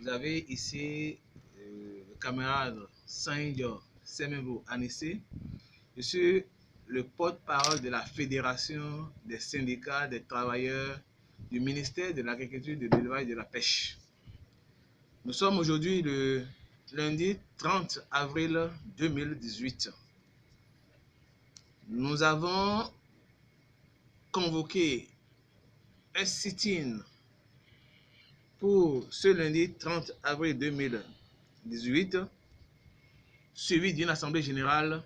Vous avez ici le camarade Saint-Dio Semevo Anissé. Je suis le porte-parole de la Fédération des syndicats des travailleurs du ministère de l'Agriculture, de l'Élevage et de la Pêche. Nous sommes aujourd'hui le lundi 30 avril 2018. Nous avons convoqué un sit-in pour ce lundi 30 avril 2018, suivi d'une assemblée générale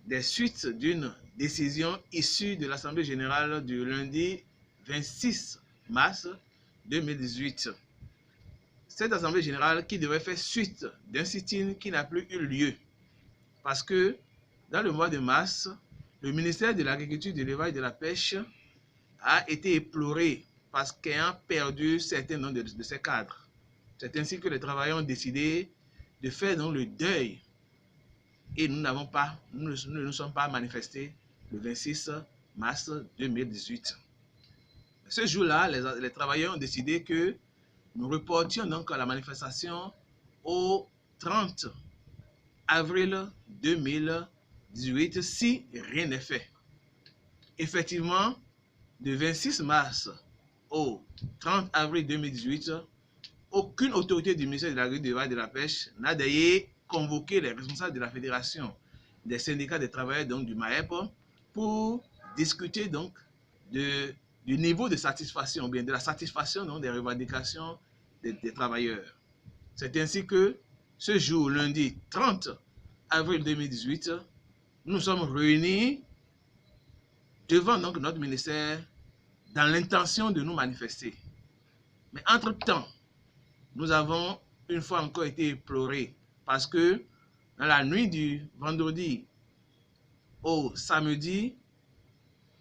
des suites d'une décision issue de l'assemblée générale du lundi 26 mars 2018. Cette assemblée générale qui devait faire suite d'un sit-in qui n'a plus eu lieu parce que dans le mois de mars, le ministère de l'Agriculture, de l'Élevage et de la Pêche a été éploré parce qu'ayant perdu certains nombres de ses cadres. C'est ainsi que les travailleurs ont décidé de faire donc le deuil et nous ne nous sommes pas manifestés le 26 mars 2018. Ce jour-là, les travailleurs ont décidé que nous reportions donc la manifestation au 30 avril 2018 si rien n'est fait. Effectivement, de 26 mars au 30 avril 2018, aucune autorité du ministère de l'Agriculture et de la Pêche n'a d'ailleurs convoqué les responsables de la Fédération des syndicats des travailleurs donc du MAEP pour discuter donc du niveau de satisfaction, ou bien de la satisfaction donc, des revendications des travailleurs. C'est ainsi que ce jour, lundi 30 avril 2018, nous sommes réunis devant donc, notre ministère dans l'intention de nous manifester. Mais entre-temps, nous avons une fois encore été éplorés parce que dans la nuit du vendredi au samedi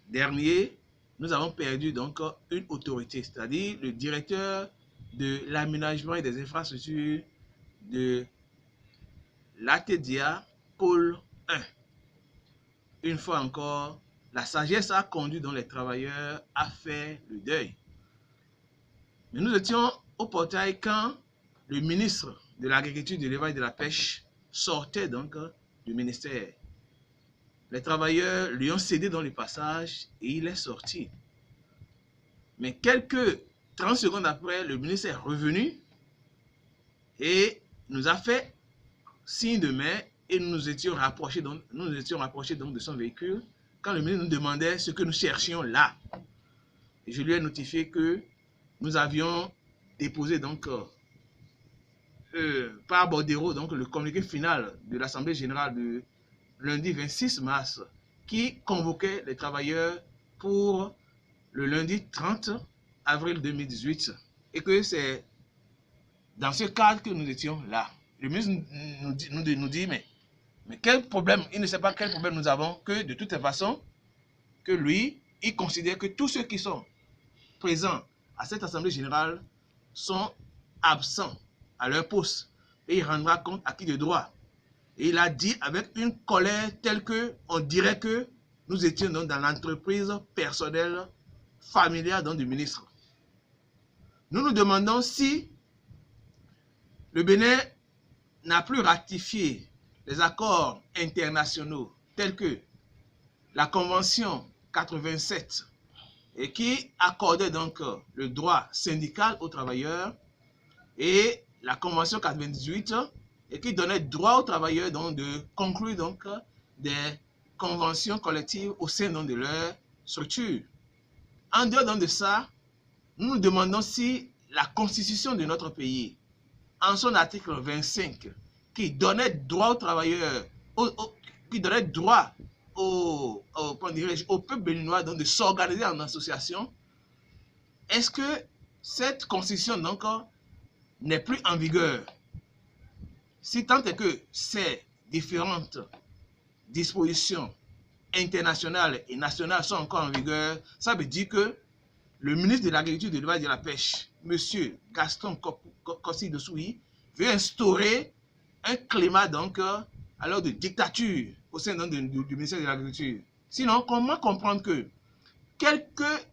dernier, nous avons perdu donc une autorité, c'est-à-dire le directeur de l'aménagement et des infrastructures de l'ATEDIA Pôle 1. Une fois encore, la sagesse a conduit donc les travailleurs à faire le deuil. Mais nous étions au portail quand le ministre de l'Agriculture, de l'Élevage et de la Pêche sortait donc du ministère. Les travailleurs lui ont cédé dans le passage et il est sorti. Mais quelques 30 secondes après, le ministre est revenu et nous a fait signe de main et nous nous étions rapprochés donc de son véhicule quand le ministre nous demandait ce que nous cherchions là. Et je lui ai notifié que nous avions déposé donc par bordereau donc le communiqué final de l'Assemblée générale de lundi 26 mars qui convoquait les travailleurs pour le lundi 30 avril 2018 et que c'est dans ce cadre que nous étions là. Le ministre nous dit mais quel problème, il ne sait pas quel problème nous avons, que de toutes les façons, que lui, il considère que tous ceux qui sont présents à cette assemblée générale sont absents à leur poste et il rendra compte à qui de droit. Et il a dit avec une colère telle que on dirait que nous étions donc dans l'entreprise personnelle, familiale donc du ministre. Nous nous demandons si le Bénin n'a plus ratifié les accords internationaux tels que la Convention 87 et qui accordait donc le droit syndical aux travailleurs et la Convention 98 et qui donnait droit aux travailleurs donc, de conclure donc, des conventions collectives au sein donc, de leur structure. En dehors donc, de ça, nous nous demandons si la constitution de notre pays, en son article 25, qui donnait droit aux travailleurs, qui donnait droit au peuple béninois donc, de s'organiser en association, est-ce que cette constitution donc n'est plus en vigueur? Si tant est que ces différentes dispositions internationales et nationales sont encore en vigueur, ça veut dire que le ministre de l'Agriculture, de l'Élevage et de la Pêche, M. Gaston Kossi-Dossoui, veut instaurer un climat donc, alors de dictature au sein du ministère de l'Agriculture. Sinon, comment comprendre que quelques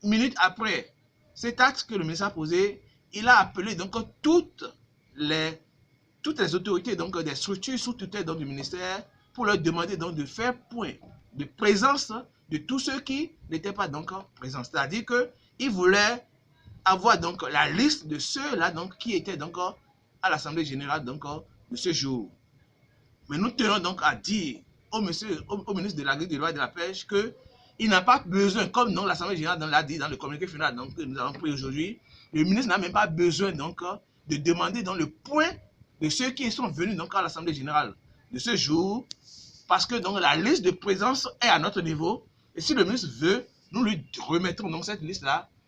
minutes après cet acte que le ministre a posé, il a appelé donc toutes les autorités donc des structures sous tutelle donc, du ministère pour leur demander donc de faire point de présence de tous ceux qui n'étaient pas donc présents. C'est-à-dire qu'il voulait avoir donc la liste de ceux-là donc qui étaient donc à l'Assemblée générale donc de ce jour. Mais nous tenons donc à dire au ministre de l'Agriculture et de la Pêche qu'il n'a pas besoin, comme l'Assemblée générale l'a dit dans le communiqué final donc, que nous avons pris aujourd'hui, le ministre n'a même pas besoin donc de demander dans le point de ceux qui sont venus donc à l'Assemblée générale de ce jour, parce que donc la liste de présence est à notre niveau, et si le ministre veut, nous lui remettrons donc cette liste-là